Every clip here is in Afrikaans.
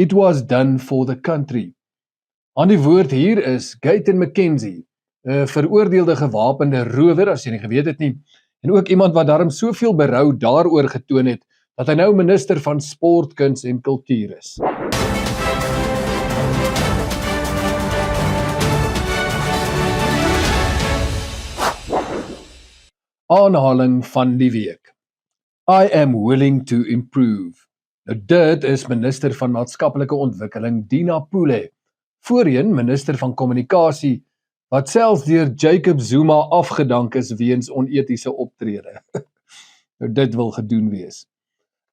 It was done for the country. Aan die woord hier is Gayton McKenzie, 'n veroordeelde gewapende rower, as jy nie geweet het nie, en ook iemand wat daarom soveel berou daaroor getoon het, dat hy nou minister van sport, kuns en kultuur is. Aanhaling van die week. I am willing to improve. Nou dit is minister van maatskaplike ontwikkeling Dina Pule, voorheen minister van kommunikasie, wat selfs deur Jacob Zuma afgedank is weens onetiese optrede. Nou dit wil gedoen wees.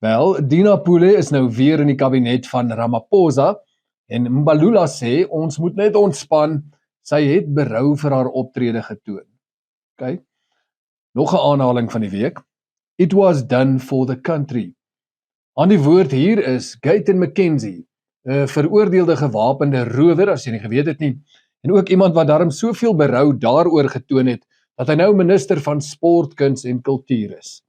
Wel, Dina Pule is nou weer in die kabinet van Ramaphosa, en Mbalula sê, ons moet net ontspan, sy het berou vir haar optrede getoon. Okay. Nog 'n aanhaling van die week. It was done for the country. Aan die woord hier is Gayton McKenzie, 'n veroordeelde gewapende rower, as jy nie geweet het nie, en ook iemand wat daarom soveel berou daaroor getoon het, dat hy nou minister van sport, kuns en kultuur is.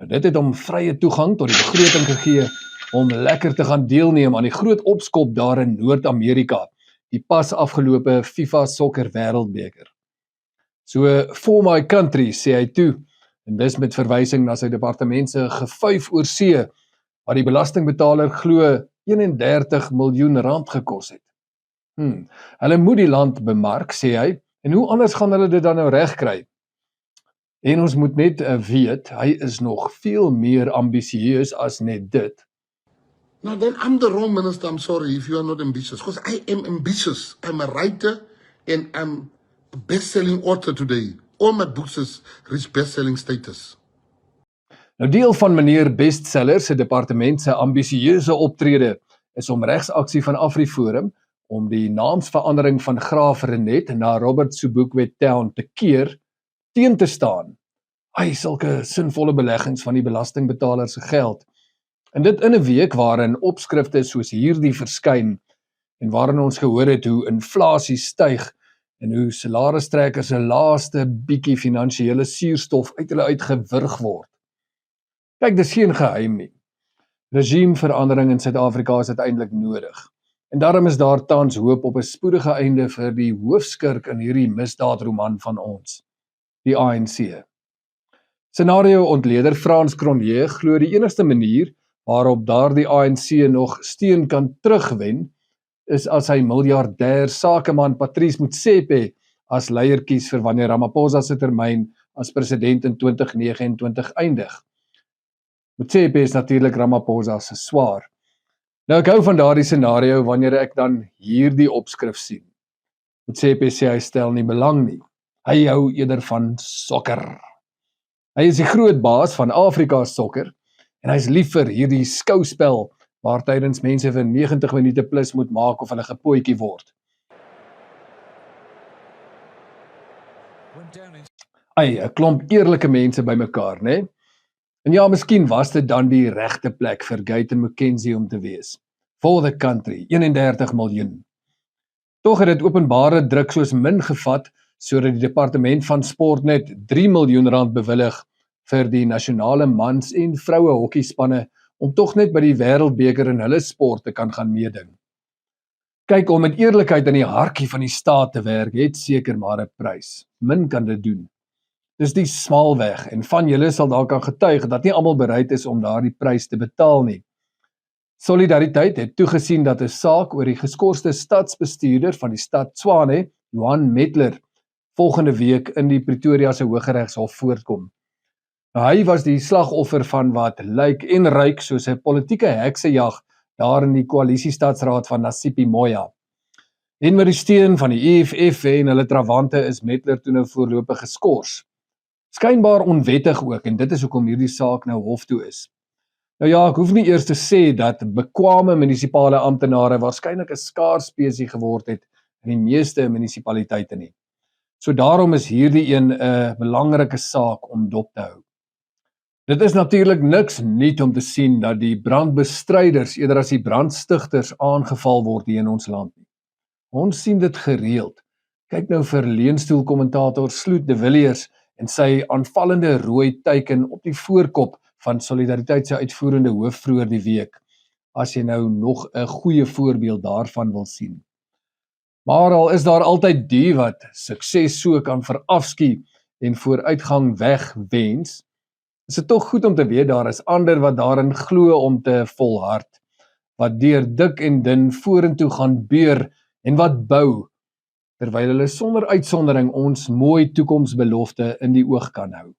Nou dit het hom vrye toegang tot die begroting gegee, om lekker te gaan deelneem aan die groot opskop daar in Noord-Amerika, die pas afgelope FIFA sokker wêreldbeker. So, for my country, sê hy toe, en dis met verwysing na sy departement se gevuif oor see, wat die belastingbetaler glo 31 miljoen rand gekos het. Hulle moet die land bemark, sê hy, en hoe anders gaan hulle dit dan nou regkry? En ons moet net weet, hy is nog veel meer ambisieus as net dit. Now then, I'm the wrong minister, I'm sorry if you are not ambitious, because I am ambitious. I'm a writer and I'm a best-selling author today. All my books has reached best-selling status. Nou deel van meneer Bestseller se departement se ambisieuse optrede is om regsaksie van AfriForum om die naamsverandering van Graaf Reinet na Robert Sobukwe Town te keer teen te staan. Sulke sinvolle beleggings van die belastingbetaler se geld. En dit in 'n week waarin opskrifte soos hierdie verskyn en waarin ons gehoor het hoe inflasie styg en hoe salaristrekkers se laaste bietjie finansiële suurstof uit hulle uitgewurg word. Kyk, dis geen geheim nie. Regimeverandering in Suid-Afrika is uiteindelik nodig. En daarom is daar tans hoop op 'n spoedige einde vir die hoofskurk in hierdie misdaadroman van ons, die ANC. Scenario-ontleder Frans Cronje glo die enigste manier waarop daardie ANC nog steun kan terugwen, is as hy miljardêr sakeman Patrice Motsepe as leier kies vir wanneer Ramaphosa se termyn as president in 2029 eindig. Motsepe is natuurlik Ramaphosa se swaar. Nou ek hou van daardie scenario wanneer ek dan hierdie opskrif sien. Motsepe sê hy stel nie belang nie. Hy hou eerder van sokker. Hy is die groot baas van Afrika sokker en hy is lief vir hierdie skouspel waar tydens mense vir 90 minute plus moet maak of hulle gepootjie word. 'n klomp eerlike mense bymekaar, né? En ja, miskien was dit dan die regte plek vir Gayton McKenzie om te wees. For the country, 31 miljoen. Tog het dit openbare druk soos min gevat, sodat die departement van sport net 3 miljoen rand bewillig vir die nasionale mans- en vroue hokkiespanne om tog net by die wêreldbeker in hulle sport te kan gaan meeding. Kyk, om met eerlikheid in die hartjie van die staat te werk, het seker maar 'n prys. Min kan dit doen. Dis die smaalweg en van julle sal dalk kan getuig dat nie almal bereid is om daardie prys te betaal nie. Solidariteit het toegesien dat 'n saak oor die geskorste stadsbestuurder van die stad Tshwane, Johan Metler, volgende week in die Pretoria se Hooggeregshof voortkom. Nou, hy was die slagoffer van wat lyk en ryk soos 'n politieke heksejag daar in die koalisiestadsraad van Nasipi Moya. En met die steun van die EFF en hulle trawante is Metler toe nou voorlopig geskort. Skynbaar onwettig ook, en dit is hoekom hierdie saak nou hof toe is. Nou ja, ek hoef nie eers te sê dat bekwame munisipale amptenare waarskynlik 'n skaars spesie geword het in die meeste munisipaliteite nie. So daarom is hierdie een 'n belangrike saak om dop te hou. Dit is natuurlik niks nuut om te sien dat die brandbestryders eerder as die brandstigters aangeval word hier in ons land nie. Ons sien dit gereeld. Kyk nou vir leunstoelkommentator Sloot de Villiers en sy aanvallende rooi teiken op die voorkop van Solidariteit se uitvoerende hoof vroeër die week. as jy nou nog 'n goeie voorbeeld daarvan wil sien. Maar al is daar altyd die wat sukses so kan verafskiet en vooruitgang wegwens, is dit tog goed om te weet daar is ander wat daarin glo om te volhard, wat deur dik en dun vorentoe gaan beur en wat bou, terwyl hulle sonder uitsondering ons mooi toekomsbelofte in die oog kan hou.